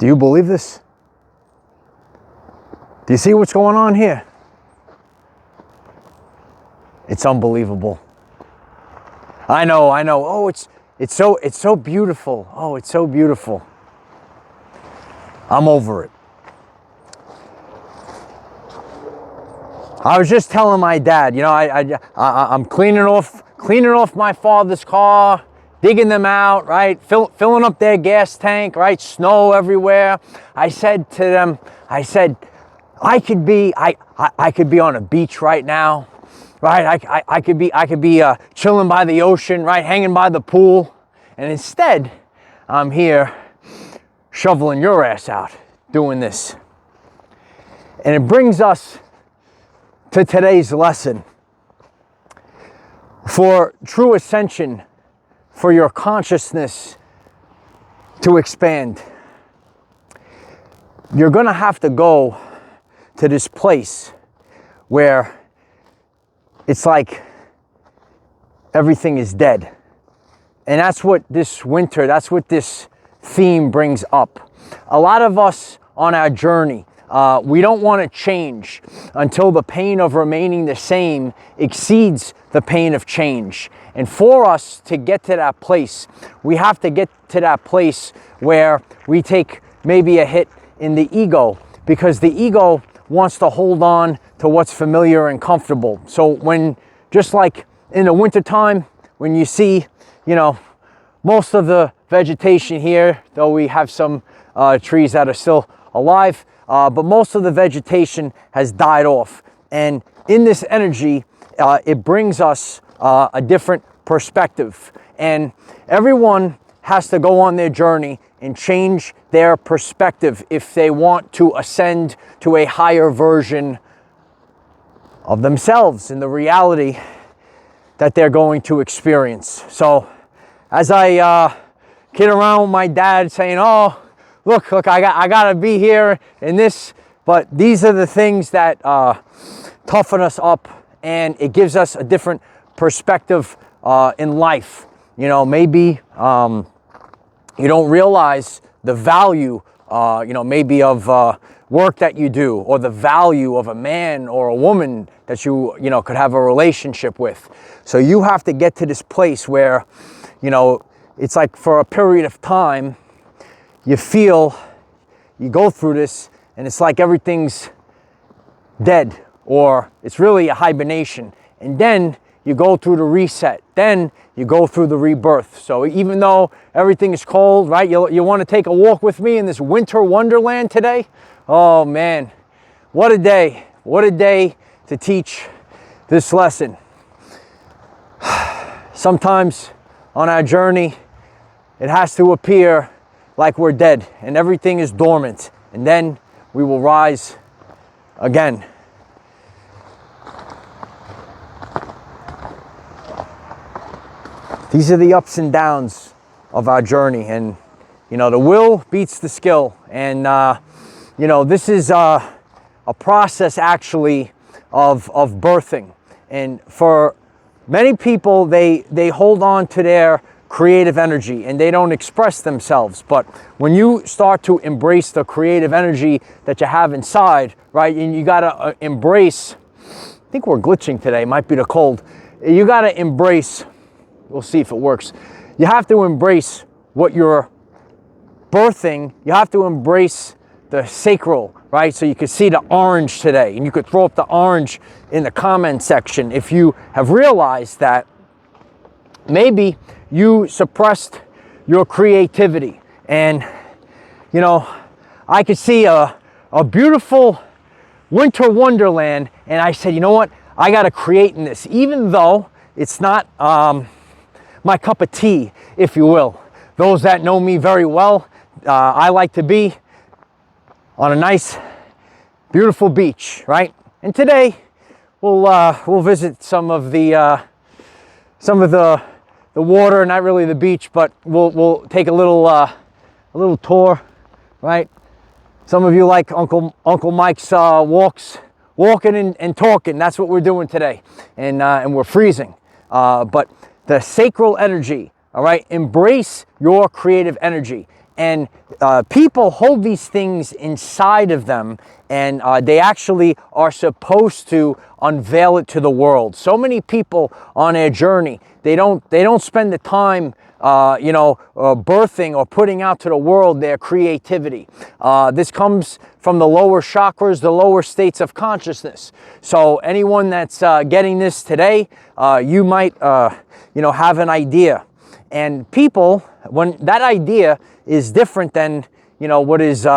Do you believe this? Do you see what's going on here? It's unbelievable. I know. Oh, it's so beautiful. Oh, it's so beautiful. I'm over it. I was just telling my dad, you know, I'm cleaning off my father's car, digging them out, right? Filling up their gas tank, right? Snow everywhere. I said to them, I could be on a beach right now, right? I could be chilling by the ocean, right? Hanging by the pool. And instead, I'm here shoveling your ass out, doing this. And it brings us to today's lesson. For true ascension, for your consciousness to expand, you're going to have to go to this place where it's like everything is dead. And that's what this winter, that's what this theme brings up. A lot of us on our journey, we don't want to change until the pain of remaining the same exceeds the pain of change. And for us to get to that place, we have to get to that place where we take maybe a hit in the ego, because the ego wants to hold on to what's familiar and comfortable. So when, just like in the wintertime, when you see, you know, most of the vegetation here, though we have some trees that are still alive, but most of the vegetation has died off. And in this energy, it brings us a different perspective. And everyone has to go on their journey and change their perspective if they want to ascend to a higher version of themselves in the reality that they're going to experience. So as I kid around with my dad saying, oh, look, I gotta be here in this, but these are the things that toughen us up, and it gives us a different perspective in life. You know, maybe you don't realize the value, you know, maybe of work that you do, or the value of a man or a woman that you know, could have a relationship with. So you have to get to this place where, you know, it's like for a period of time, you go through this, and it's like everything's dead, or it's really a hibernation. And then you go through the reset. Then you go through the rebirth. So even though everything is cold, right? You want to take a walk with me in this winter wonderland today? Oh man, what a day. What a day to teach this lesson. Sometimes on our journey, it has to appear like we're dead and everything is dormant, and then we will rise again. These are the ups and downs of our journey, and you know, the will beats the skill. And you know, this is a process actually of birthing. And for many people, they hold on to their creative energy and they don't express themselves. But when you start to embrace the creative energy that you have inside, right, and you gotta embrace, I think we're glitching today, might be the cold. You gotta embrace, we'll see if it works. You have to embrace what you're birthing. You have to embrace the sacral, right? So you could see the orange today, and you could throw up the orange in the comment section if you have realized that maybe you suppressed your creativity. And you know, I could see a beautiful winter wonderland, and I said, you know what, I got to create in this, even though it's not my cup of tea, if you will. Those that know me very well, I like to be on a nice, beautiful beach, right? And today we'll visit some of the water, not really the beach, but we'll take a little tour, right? Some of you like Uncle Mike's walking and talking. That's what we're doing today, and we're freezing. But the sacral energy, all right, embrace your creative energy. And people hold these things inside of them, and they actually are supposed to unveil it to the world. So many people on their journey, they don't spend the time birthing or putting out to the world their creativity. This comes from the lower chakras, the lower states of consciousness. So anyone that's getting this today, you might have an idea. And people, when that idea is different than what is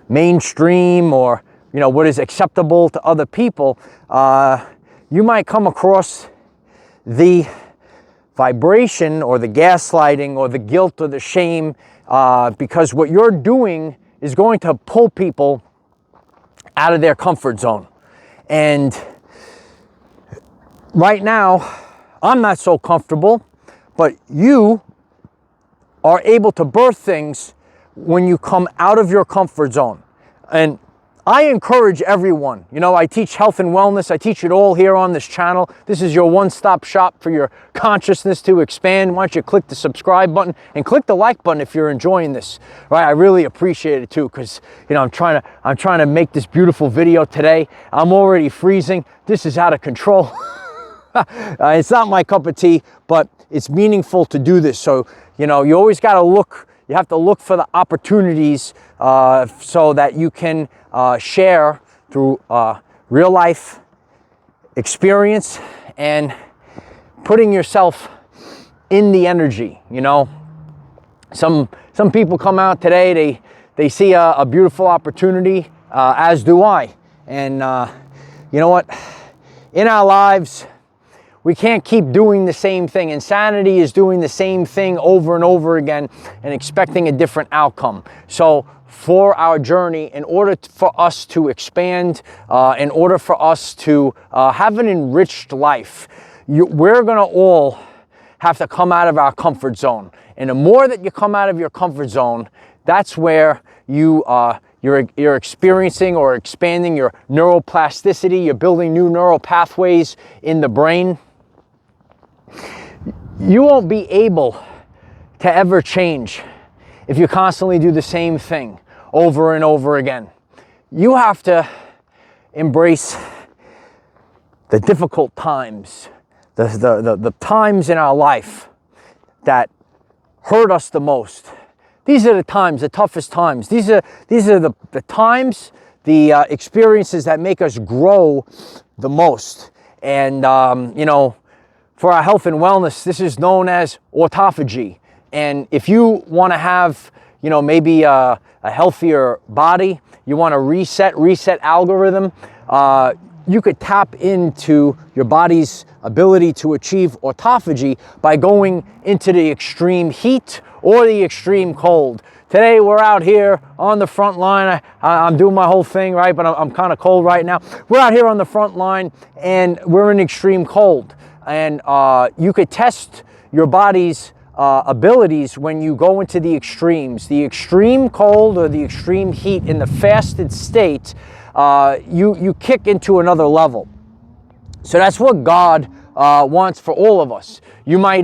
mainstream or what is acceptable to other people, you might come across the vibration or the gaslighting or the guilt or the shame, because what you're doing is going to pull people out of their comfort zone. And right now, I'm not so comfortable, but you are able to birth things when you come out of your comfort zone. And I encourage everyone, I teach health and wellness. I teach it all here on this channel. This is your one-stop shop for your consciousness to expand. Why don't you click the subscribe button and click the like button if you're enjoying this, right? I really appreciate it too, because I'm trying to make this beautiful video today. I'm already freezing. This is out of control. It's not my cup of tea, but it's meaningful to do this. So, you always got to look. You have to look for the opportunities so that you can share through real life experience and putting yourself in the energy. Some people come out today, they see a beautiful opportunity, as do I. And you know what? In our lives, we can't keep doing the same thing. Insanity is doing the same thing over and over again and expecting a different outcome. So for our journey, in order for us to expand, in order for us to have an enriched life, we're going to all have to come out of our comfort zone. And the more that you come out of your comfort zone, that's where you're experiencing or expanding your neuroplasticity. You're building new neural pathways in the brain. You won't be able to ever change if you constantly do the same thing over and over again. You have to embrace the difficult times, the times in our life that hurt us the most. These are the times, the toughest times. These are the times, the experiences that make us grow the most. And for our health and wellness, this is known as autophagy. And if you want to have, maybe a healthier body, you want a reset algorithm, you could tap into your body's ability to achieve autophagy by going into the extreme heat or the extreme cold. Today we're out here on the front line. I'm doing my whole thing, right? But I'm kind of cold right now. We're out here on the front line and we're in extreme cold. And you could test your body's abilities when you go into the extremes. The extreme cold or the extreme heat in the fasted state, you kick into another level. So that's what God wants for all of us. You might,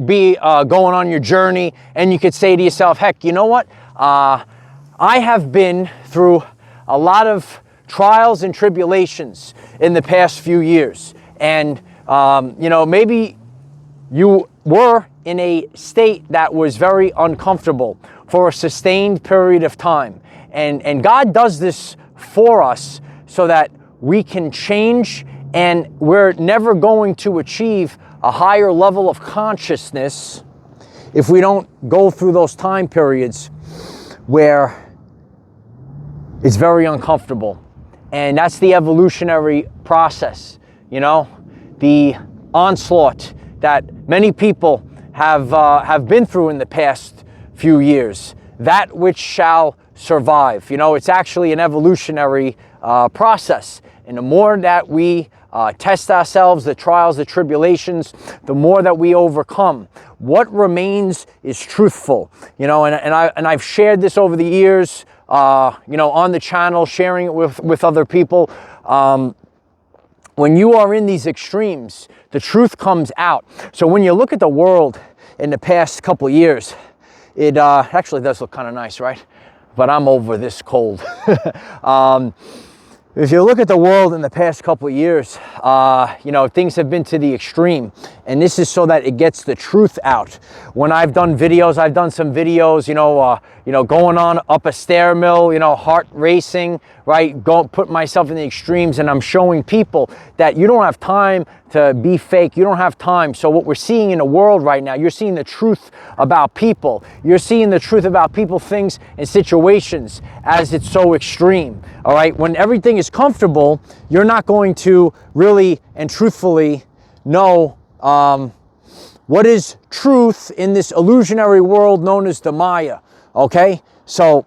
be going on your journey and you could say to yourself, heck, you know what? I have been through a lot of trials and tribulations in the past few years. And, maybe you were in a state that was very uncomfortable for a sustained period of time. And God does this for us so that we can change, and we're never going to achieve a higher level of consciousness if we don't go through those time periods where it's very uncomfortable. And that's the evolutionary process, the onslaught that many people have been through in the past few years. That which shall survive. It's actually an evolutionary process. And the more that we test ourselves, the trials, the tribulations, the more that we overcome. What remains is truthful. And I've shared this over the years, on the channel, sharing it with other people. When you are in these extremes, the truth comes out. So when you look at the world in the past couple of years, it actually does look kind of nice, right? But I'm over this cold. If you look at the world in the past couple of years, you know, things have been to the extreme, and this is so that it gets the truth out. When I've done videos, I've done some videos, you know, going on up a stair mill, you know, heart racing, right? Put myself in the extremes, and I'm showing people that you don't have time to be fake. You don't have time. So what we're seeing in the world right now, you're seeing the truth about people. You're seeing the truth about people, things, and situations as it's so extreme. All right. When everything is comfortable, you're not going to really and truthfully know what is truth in this illusionary world known as the Maya. Okay. So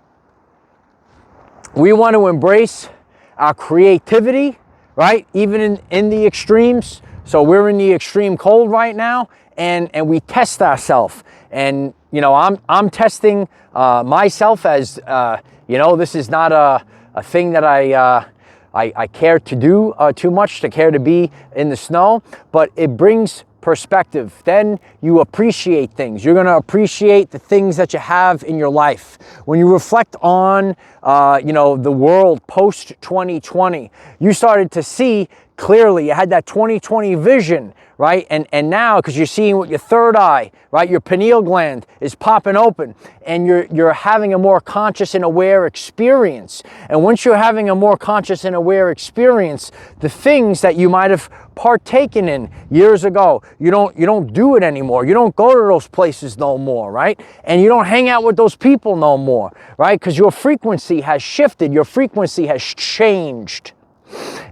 we want to embrace our creativity, right? Even in the extremes. So we're in the extreme cold right now, and we test ourselves. And, you know, I'm testing myself as, you know, this is not a thing that I care to do too much, to care to be in the snow, but it brings perspective. Then you appreciate things. You're going to appreciate the things that you have in your life. When you reflect on, you know, the world post 2020, you started to see clearly. You had that 2020 vision, right? And now, because you're seeing with your third eye, right? Your pineal gland is popping open, and you're having a more conscious and aware experience. And once you're having a more conscious and aware experience, the things that you might have partaken in years ago, you don't do it anymore. You don't go to those places no more, right? And you don't hang out with those people no more, right? Because your frequency has shifted. Your frequency has changed.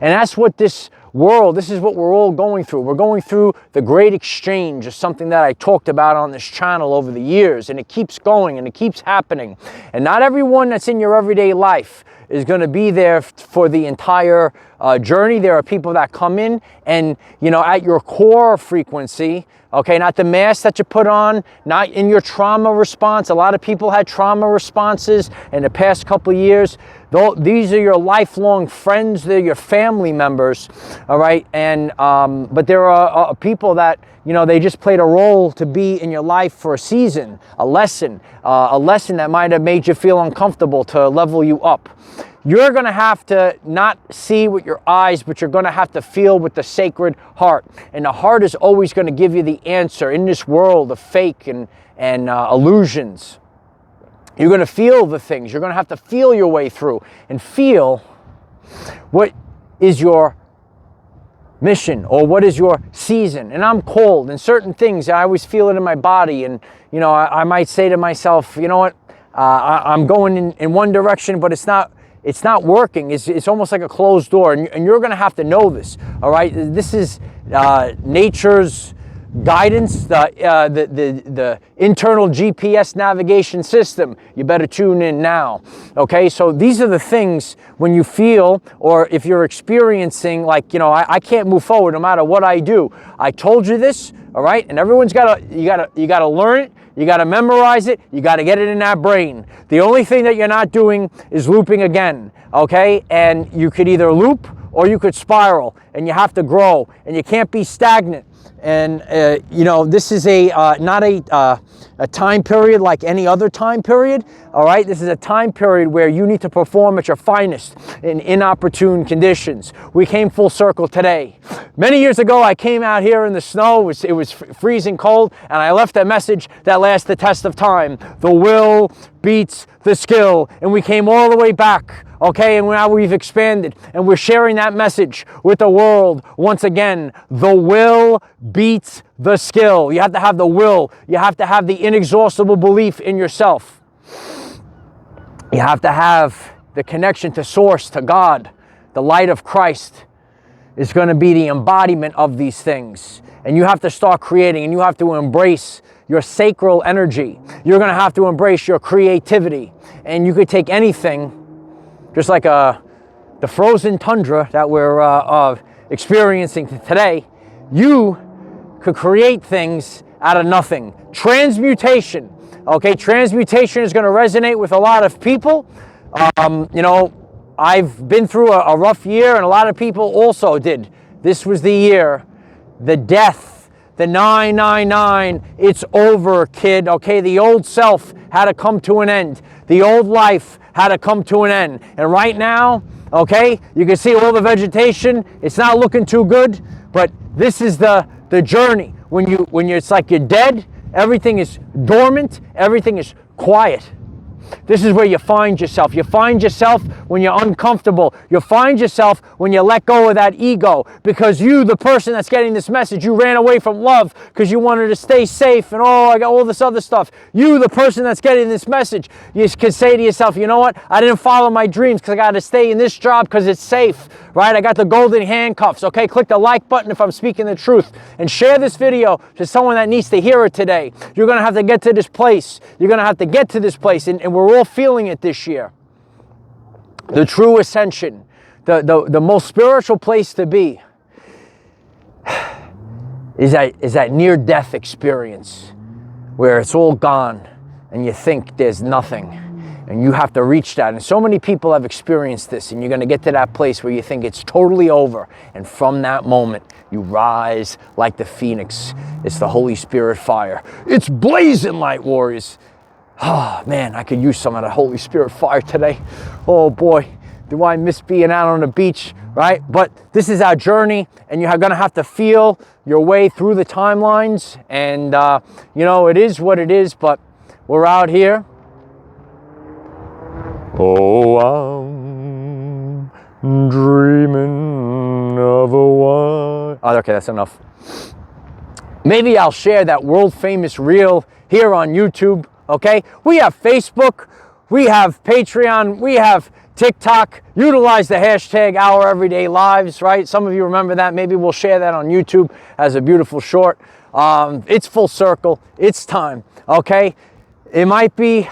And that's what this is what we're all going through. We're going through the great exchange, is something that I talked about on this channel over the years, and it keeps going and it keeps happening. And not everyone that's in your everyday life is going to be there for the entire journey. There are people that come in and, you know, at your core frequency, okay, not the mask that you put on, not in your trauma response. A lot of people had trauma responses in the past couple of years. These are your lifelong friends. They're your family members, all right? And but there are people that, you know, they just played a role to be in your life for a season, a lesson that might have made you feel uncomfortable to level you up. You're going to have to not see with your eyes, but you're going to have to feel with the sacred heart. And the heart is always going to give you the answer in this world of fake and illusions. You're going to feel the things. You're going to have to feel your way through and feel what is your mission or what is your season. And I'm cold, and certain things, I always feel it in my body. And, you know, I might say to myself, you know what, I'm going in one direction, but it's not working. It's almost like a closed door, and you're going to have to know this. All right, this is nature's guidance, the internal GPS navigation system. You better tune in now. Okay, so these are the things when you feel, or if you're experiencing, like, you know, I can't move forward no matter what I do. I told you this, all right, and everyone's you gotta learn it. You got to memorize it. You got to get it in that brain. The only thing that you're not doing is looping again, okay? And you could either loop or you could spiral, and you have to grow, and you can't be stagnant. And, you know, this is not a time period like any other time period, all right? This is a time period where you need to perform at your finest in inopportune conditions. We came full circle today. Many years ago, I came out here in the snow. It was freezing cold, and I left a message that lasts the test of time. The will beats the skill. And we came all the way back, okay? And now we've expanded, and we're sharing that message with the world once again. The will beats the skill. You have to have the will. You have to have the inexhaustible belief in yourself. You have to have the connection to Source, to God. The light of Christ is going to be the embodiment of these things. And you have to start creating, and you have to embrace your sacral energy. You're going to have to embrace your creativity. And you could take anything, just like the frozen tundra that we're experiencing today. You could create things out of nothing. Transmutation. Okay, transmutation is going to resonate with a lot of people. You know, I've been through a rough year, and a lot of people also did. This was the year, the death, the 999, it's over, kid, okay? The old self had to come to an end. The old life had to come to an end. And right now, okay, you can see all the vegetation. It's not looking too good, but this is the journey. When you're, it's like you're dead, everything is dormant, everything is quiet. This is where you find yourself. You find yourself when you're uncomfortable. You find yourself when you let go of that ego, because you, the person that's getting this message, you ran away from love because you wanted to stay safe and I got all this other stuff. You, the person that's getting this message, you can say to yourself, you know what? I didn't follow my dreams because I got to stay in this job because it's safe, right? I got the golden handcuffs, okay? Click the like button if I'm speaking the truth, and share this video to someone that needs to hear it today. You're going to have to get to this place. You're going to have to get to this place, and we're all feeling it this year. The true ascension, the most spiritual place to be is that near-death experience where it's all gone and you think there's nothing, and you have to reach that. And so many people have experienced this, and you're going to get to that place where you think it's totally over, and from that moment you rise like the phoenix. It's the Holy Spirit fire. It's blazing, light warriors. Oh man, I could use some of the Holy Spirit fire today. Oh boy, do I miss being out on the beach, right? But this is our journey, and you're gonna have to feel your way through the timelines. And you know, it is what it is, but we're out here. Oh, I'm dreaming of a one. Oh, okay, that's enough. Maybe I'll share that world famous reel here on YouTube. Okay, we have Facebook, we have Patreon, we have TikTok. Utilize the hashtag OurEverydayLives, right? Some of you remember that. Maybe we'll share that on YouTube as a beautiful short. It's full circle. It's time, okay? It might be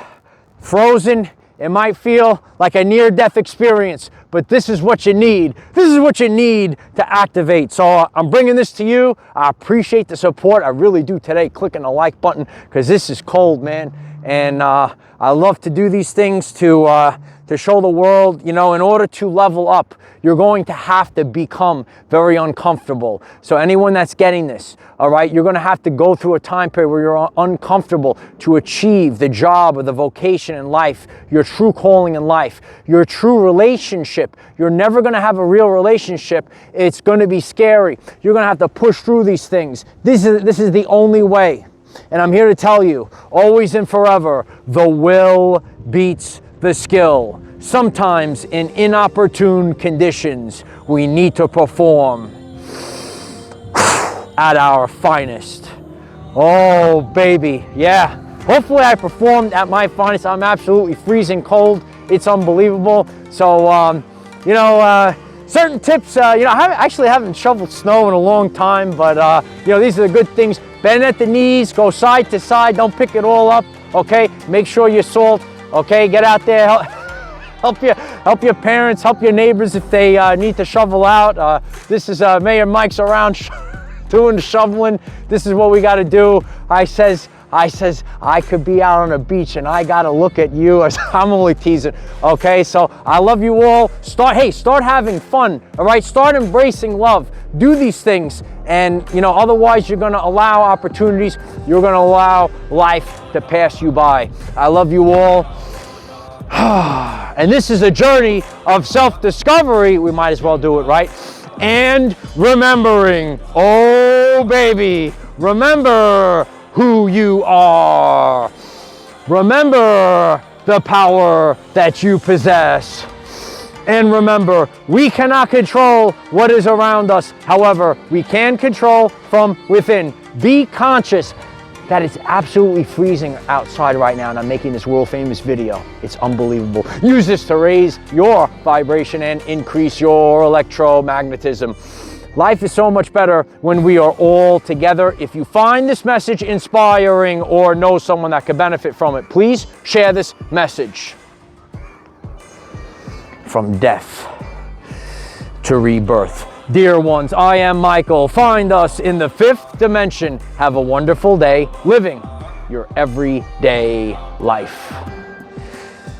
frozen. It might feel like a near-death experience, but this is what you need. This is what you need to activate. So I'm bringing this to you. I appreciate the support. I really do today, clicking the like button, because this is cold, man. And I love to do these things to show the world, you know, in order to level up, you're going to have to become very uncomfortable. So anyone that's getting this, all right, you're going to have to go through a time period where you're uncomfortable to achieve the job or the vocation in life, your true calling in life, your true relationship. You're never going to have a real relationship. It's going to be scary. You're going to have to push through these things. This is the only way. And I'm here to tell you, always and forever, the will beats the skill. Sometimes in inopportune conditions, we need to perform at our finest. Oh, baby, yeah. Hopefully I performed at my finest. I'm absolutely freezing cold. It's unbelievable. So, you know, certain tips, you know, I actually haven't shoveled snow in a long time, but, you know, these are the good things. Bend at the knees, go side to side, don't pick it all up, okay? Make sure you're salt, okay? Get out there, help your parents, help your neighbors if they need to shovel out. This is Mayor Mike's around doing the shoveling. This is what we gotta do. I says, I could be out on a beach and I gotta look at you. I'm only teasing, okay? So I love you all. Start having fun, all right? Start embracing love. Do these things, and you know, otherwise you're gonna allow opportunities. You're gonna allow life to pass you by. I love you all. And this is a journey of self-discovery. We might as well do it, right? And remembering, oh baby, remember who you are. Remember the power that you possess. And remember, we cannot control what is around us. However, we can control from within. Be conscious that it's absolutely freezing outside right now, and I'm making this world famous video. It's unbelievable. Use this to raise your vibration and increase your electromagnetism. Life is so much better when we are all together. If you find this message inspiring or know someone that could benefit from it, please share this message. From death to rebirth. Dear ones, I am Michael. Find us in the 5th dimension. Have a wonderful day living your everyday life.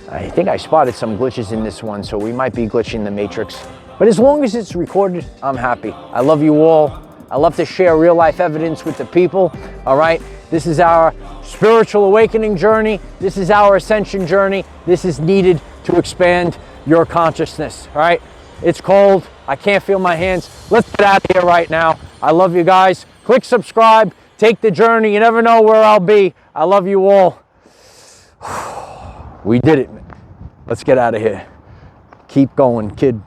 I think I spotted some glitches in this one, so we might be glitching the matrix. But as long as it's recorded, I'm happy. I love you all. I love to share real life evidence with the people, all right? This is our spiritual awakening journey. This is our ascension journey. This is needed to expand your consciousness, all right? It's cold. I can't feel my hands. Let's get out of here right now. I love you guys. Click subscribe. Take the journey. You never know where I'll be. I love you all. We did it. Let's get out of here. Keep going, kid.